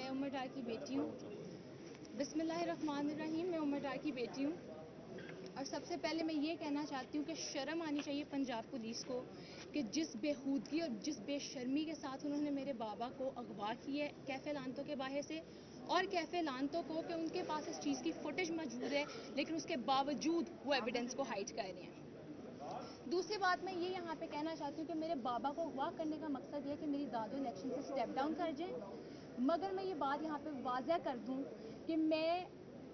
میں عمر ڈار کی بیٹی ہوں. بسم اللہ الرحمن الرحیم. میں عمر ڈار کی بیٹی ہوں اور سب سے پہلے میں یہ کہنا چاہتی ہوں کہ شرم آنی چاہیے پنجاب پولیس کو کہ جس بےہودگی اور جس بے شرمی کے ساتھ انہوں نے میرے بابا کو اغوا کی ہے کیفے لانتوں کے باہر سے، اور کیفے لانتوں کو کہ ان کے پاس اس چیز کی فوٹیج موجود ہے لیکن اس کے باوجود وہ ایویڈنس کو ہائڈ کر رہے ہیں. دوسری بات میں یہ یہاں پہ کہنا چاہتی ہوں کہ میرے بابا کو اغوا کرنے کا مقصد یہ ہے کہ میری دادو الیکشن سے سٹیپ ڈاؤن کر جائیں، مگر میں یہ بات یہاں پہ واضح کر دوں کہ میں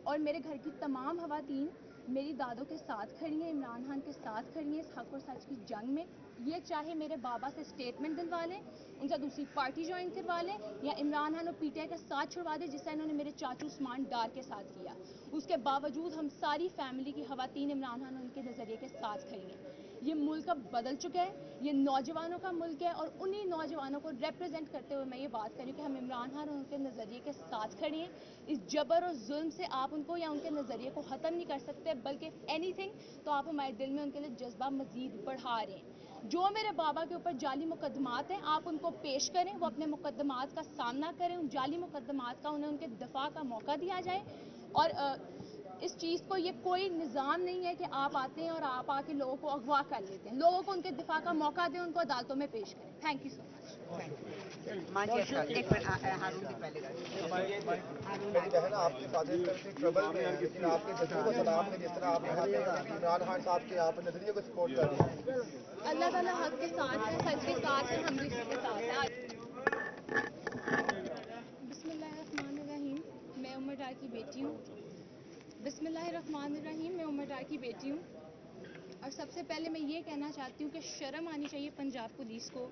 اور میرے گھر کی تمام خواتین میری دادو کے ساتھ کھڑی ہیں، عمران خان کے ساتھ کھڑی ہیں اس حق اور سچ کی جنگ میں. یہ چاہے میرے بابا سے سٹیٹمنٹ دلوا لیں، ان سے دوسری پارٹی جوائن کروا لیں، یا عمران خان اور پی ٹی آئی کا ساتھ چھڑوا دیں جس طرح انہوں نے میرے چاچو عثمان ڈار کے ساتھ کیا. اس کے باوجود ہم ساری فیملی کی خواتین عمران خان اور ان کے نظریے کے ساتھ کھڑی ہیں. یہ ملک اب بدل چکا ہے، یہ نوجوانوں کا ملک ہے اور انہی نوجوانوں کو ریپرزینٹ کرتے ہوئے میں یہ بات کر رہی ہوں کہ ہم عمران خان اور ان کے نظریے کے ساتھ کھڑے ہیں. اس جبر اور ظلم سے آپ ان کو یا ان کے نظریے کو ختم نہیں کر سکتے، بلکہ اینی تھنگ تو آپ ہمارے دل میں ان کے لیے جذبہ مزید بڑھا رہے ہیں. جو میرے بابا کے اوپر جعلی مقدمات ہیں آپ ان کو پیش کریں، وہ اپنے مقدمات کا سامنا کریں، ان جعلی مقدمات کا انہیں ان کے دفاع کا موقع دیا جائے. اور اس چیز کو یہ کوئی نظام نہیں ہے کہ آپ آتے ہیں اور آپ آ کے لوگوں کو اغوا کر لیتے ہیں. لوگوں کو ان کے دفاع کا موقع دیں، ان کو عدالتوں میں پیش کریں. تھینک یو سو مچ. میری بہن آپ کے فادر ٹربل میں ہے لیکن آپ کے جذبے کو سلام میں جس طرح آپ یہاں پہ عمران خان صاحب کے آپ نظریے کو سپورٹ کر رہے ہیں. اللہ تعالیٰ حق کے ساتھ ہے، سچ کے ساتھ ہے، ہم بھی اس کے ساتھ ہیں. بسم اللہ الرحمن الرحیم. میں عمر ڈار کی بیٹی ہوں. بسم اللہ الرحمن الرحیم. میں عمر ڈار کی بیٹی ہوں اور سب سے پہلے میں یہ کہنا چاہتی ہوں کہ شرم آنی چاہیے پنجاب پولیس کو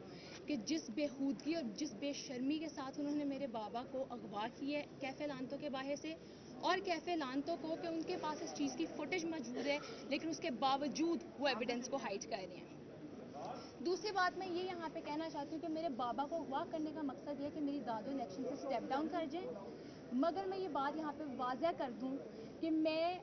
کہ جس بےہودگی اور جس بے شرمی کے ساتھ انہوں نے میرے بابا کو اغوا کی ہے کیفے لانتوں کے باہر سے، اور کیفے لانتوں کو کہ ان کے پاس اس چیز کی فوٹیج موجود ہے لیکن اس کے باوجود وہ ایویڈنس کو ہائڈ کر رہے ہیں. دوسری بات میں یہ یہاں پہ کہنا چاہتی ہوں کہ میرے بابا کو اغوا کرنے کا مقصد یہ ہے کہ میری دادو الیکشن سے سٹیپ ڈاؤن کر جائیں، مگر میں یہ بات یہاں پہ واضح کر دوں کہ میں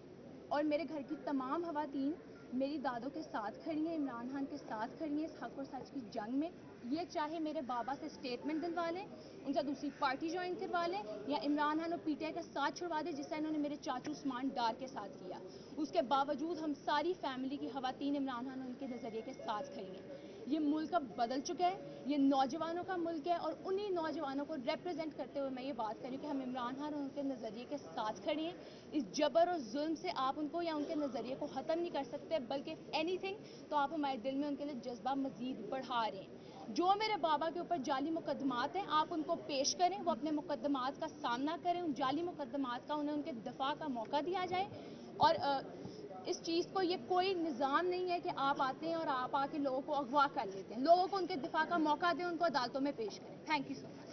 اور میرے گھر کی تمام خواتین میری دادو کے ساتھ کھڑی ہیں، عمران خان کے ساتھ کھڑی ہیں اس حق اور سچ کی جنگ میں. یہ چاہے میرے بابا سے سٹیٹمنٹ دلوا لیں، ان سے دوسری پارٹی جوائن کروا لیں، یا عمران خان اور پی ٹی آئی کا ساتھ چھڑوا دیں جس طرح انہوں نے میرے چاچو عثمان ڈار کے ساتھ کیا. اس کے باوجود ہم ساری فیملی کی خواتین عمران خان اور ان کے نظریے کے ساتھ کھڑی ہیں. یہ ملک اب بدل چکا ہے، یہ نوجوانوں کا ملک ہے اور انہی نوجوانوں کو ریپرزینٹ کرتے ہوئے میں یہ بات کر رہی ہوں کہ ہم عمران خان اور ان کے نظریے کے ساتھ کھڑے ہیں. اس جبر اور ظلم سے آپ ان کو یا ان کے نظریے کو ختم نہیں کر سکتے، بلکہ اینی تھنگ تو آپ ہمارے دل میں ان کے لیے جذبہ مزید بڑھا رہے ہیں. جو میرے بابا کے اوپر جعلی مقدمات ہیں آپ ان کو پیش کریں، وہ اپنے مقدمات کا سامنا کریں، ان جعلی مقدمات کا انہیں ان کے دفاع کا موقع دیا جائے. اور اس چیز کو یہ کوئی نظام نہیں ہے کہ آپ آتے ہیں اور آپ آ کے لوگوں کو اغوا کر لیتے ہیں. لوگوں کو ان کے دفاع کا موقع دیں، ان کو عدالتوں میں پیش کریں. تھینک یو سو مچ.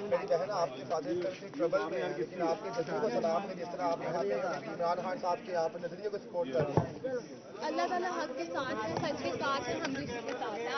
میری بہن آپ کے فادر ٹربل میں ہے لیکن آپ کے جذبے کو سلام میں جس طرح آپ یہاں پہ عمران خان صاحب کے آپ نظریے کو سپورٹ کر رہے ہیں. اللہ تعالیٰ حق کے ساتھ ہے، سچ کے ساتھ ہے، ہم بھی اس کے ساتھ ہیں.